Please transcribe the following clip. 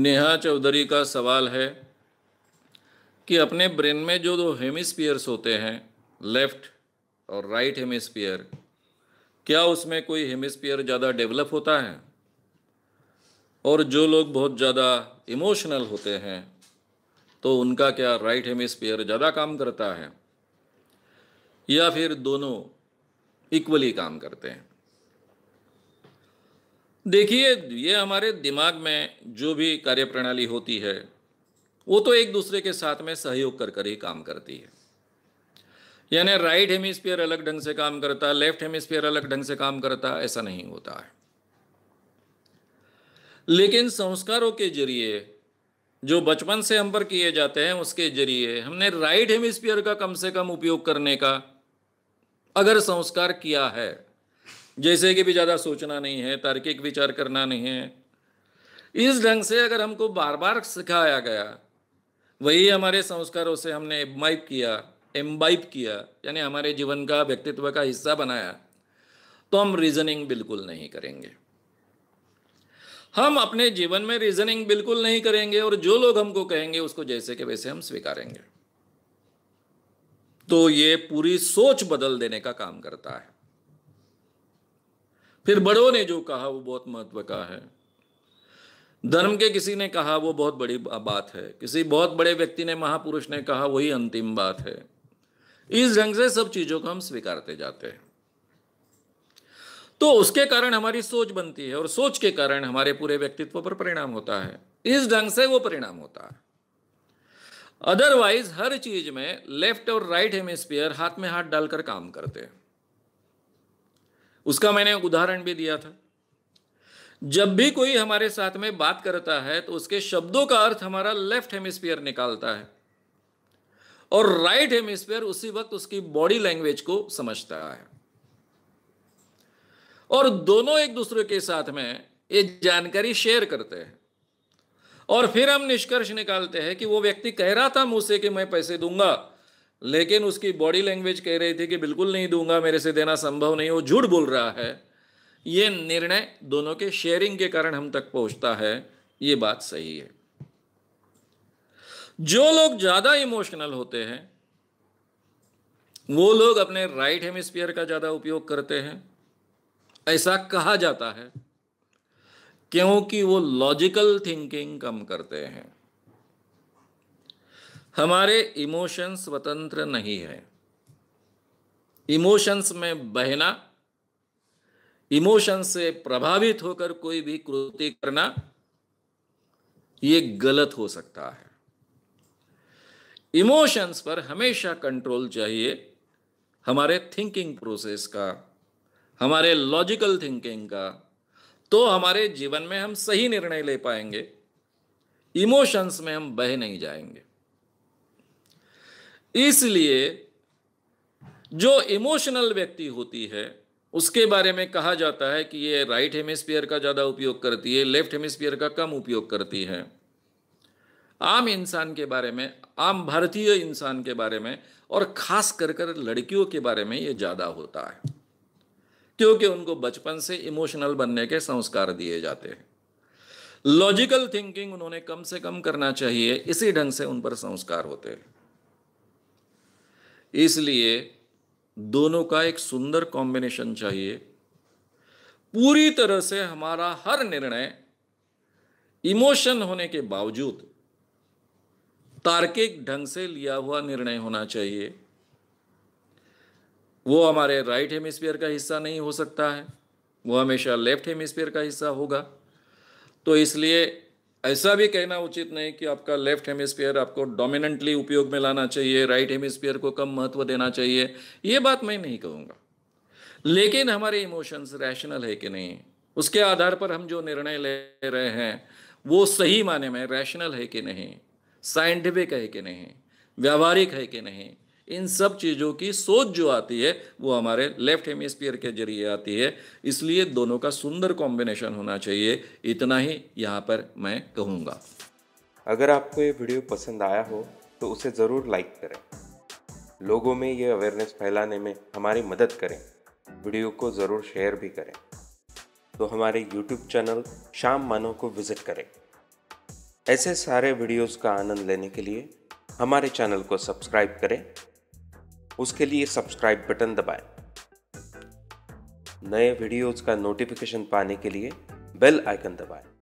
नेहा चौधरी का सवाल है कि अपने ब्रेन में जो दो हेमिस्फीयर्स होते हैं, लेफ्ट और राइट हेमिस्फीयर, क्या उसमें कोई हेमिस्फीयर ज़्यादा डेवलप होता है? और जो लोग बहुत ज़्यादा इमोशनल होते हैं तो उनका क्या राइट हेमिस्फीयर ज़्यादा काम करता है, या फिर दोनों इक्वली काम करते हैं? देखिए, ये हमारे दिमाग में जो भी कार्यप्रणाली होती है वो तो एक दूसरे के साथ में सहयोग कर कर ही काम करती है। यानी राइट हेमिस्फीयर अलग ढंग से काम करता है, लेफ्ट हेमिस्फीयर अलग ढंग से काम करता है, ऐसा नहीं होता है। लेकिन संस्कारों के जरिए जो बचपन से हम पर किए जाते हैं उसके जरिए हमने राइट हेमिस्फीयर का कम से कम उपयोग करने का अगर संस्कार किया है, जैसे कि भी ज़्यादा सोचना नहीं है, तार्किक विचार करना नहीं है, इस ढंग से अगर हमको बार बार सिखाया गया, वही हमारे संस्कारों से हमने एम्बाइब किया, यानी हमारे जीवन का, व्यक्तित्व का हिस्सा बनाया, तो हम रीजनिंग बिल्कुल नहीं करेंगे। हम अपने जीवन में रीजनिंग बिल्कुल नहीं करेंगे और जो लोग हमको कहेंगे उसको जैसे के वैसे हम स्वीकारेंगे। तो ये पूरी सोच बदल देने का काम करता है। फिर बड़ों ने जो कहा वो बहुत महत्व का है। धर्म के किसी ने कहा वो बहुत बड़ी बात है, किसी बहुत बड़े व्यक्ति ने, महापुरुष ने कहा वही अंतिम बात है। इस ढंग से सब चीजों को हम स्वीकारते जाते हैं, तो उसके कारण हमारी सोच बनती है और सोच के कारण हमारे पूरे व्यक्तित्व पर परिणाम होता है। इस ढंग से वो परिणाम होता है। अदरवाइज हर चीज में लेफ्ट और राइट हेमिस्फीयर हाथ में हाथ डालकर काम करते हैं। उसका मैंने उदाहरण भी दिया था। जब भी कोई हमारे साथ में बात करता है तो उसके शब्दों का अर्थ हमारा लेफ्ट हेमिस्फीयर निकालता है और राइट हेमिस्फीयर उसी वक्त उसकी बॉडी लैंग्वेज को समझता है, और दोनों एक दूसरे के साथ में ये जानकारी शेयर करते हैं। और फिर हम निष्कर्ष निकालते हैं कि वो व्यक्ति कह रहा था मुंह से कि मैं पैसे दूंगा, लेकिन उसकी बॉडी लैंग्वेज कह रही थी कि बिल्कुल नहीं दूंगा, मेरे से देना संभव नहीं, वो झूठ बोल रहा है। ये निर्णय दोनों के शेयरिंग के कारण हम तक पहुंचता है। ये बात सही है। जो लोग ज्यादा इमोशनल होते हैं वो लोग अपने राइट हेमिस्फीयर का ज्यादा उपयोग करते हैं, ऐसा कहा जाता है, क्योंकि वो लॉजिकल थिंकिंग कम करते हैं। हमारे इमोशंस स्वतंत्र नहीं है। इमोशंस में बहना, इमोशंस से प्रभावित होकर कोई भी कृति करना, ये गलत हो सकता है। इमोशंस पर हमेशा कंट्रोल चाहिए, हमारे थिंकिंग प्रोसेस का, हमारे लॉजिकल थिंकिंग का, तो हमारे जीवन में हम सही निर्णय ले पाएंगे, इमोशंस में हम बह नहीं जाएंगे। इसलिए जो इमोशनल व्यक्ति होती है उसके बारे में कहा जाता है कि ये राइट हेमिस्फीयर का ज़्यादा उपयोग करती है, लेफ्ट हेमिस्फीयर का कम उपयोग करती है। आम इंसान के बारे में, आम भारतीय इंसान के बारे में, और खास कर लड़कियों के बारे में ये ज़्यादा होता है, क्योंकि उनको बचपन से इमोशनल बनने के संस्कार दिए जाते हैं। लॉजिकल थिंकिंग उन्होंने कम से कम करना चाहिए, इसी ढंग से उन पर संस्कार होते हैं। इसलिए दोनों का एक सुंदर कॉम्बिनेशन चाहिए। पूरी तरह से हमारा हर निर्णय इमोशन होने के बावजूद तार्किक ढंग से लिया हुआ निर्णय होना चाहिए। वो हमारे राइट हेमिस्फीयर का हिस्सा नहीं हो सकता है, वो हमेशा लेफ्ट हेमिस्फीयर का हिस्सा होगा। तो इसलिए ऐसा भी कहना उचित नहीं कि आपका लेफ्ट हेमिस्फीयर आपको डोमिनेंटली उपयोग में लाना चाहिए, राइट हेमिस्फीयर को कम महत्व देना चाहिए, ये बात मैं नहीं कहूँगा। लेकिन हमारे इमोशंस रैशनल है कि नहीं, उसके आधार पर हम जो निर्णय ले रहे हैं वो सही माने में रैशनल है कि नहीं, साइंटिफिक है कि नहीं, व्यावहारिक है कि नहीं, इन सब चीज़ों की सोच जो आती है वो हमारे लेफ्ट हेमिस्फीयर के जरिए आती है। इसलिए दोनों का सुंदर कॉम्बिनेशन होना चाहिए, इतना ही यहाँ पर मैं कहूँगा। अगर आपको ये वीडियो पसंद आया हो तो उसे ज़रूर लाइक करें, लोगों में ये अवेयरनेस फैलाने में हमारी मदद करें। वीडियो को ज़रूर शेयर भी करें। तो हमारे YouTube चैनल श्याम मानव को विज़िट करें। ऐसे सारे वीडियोस का आनंद लेने के लिए हमारे चैनल को सब्सक्राइब करें। उसके लिए सब्सक्राइब बटन दबाएं। नए वीडियोस का नोटिफिकेशन पाने के लिए बेल आइकन दबाएं।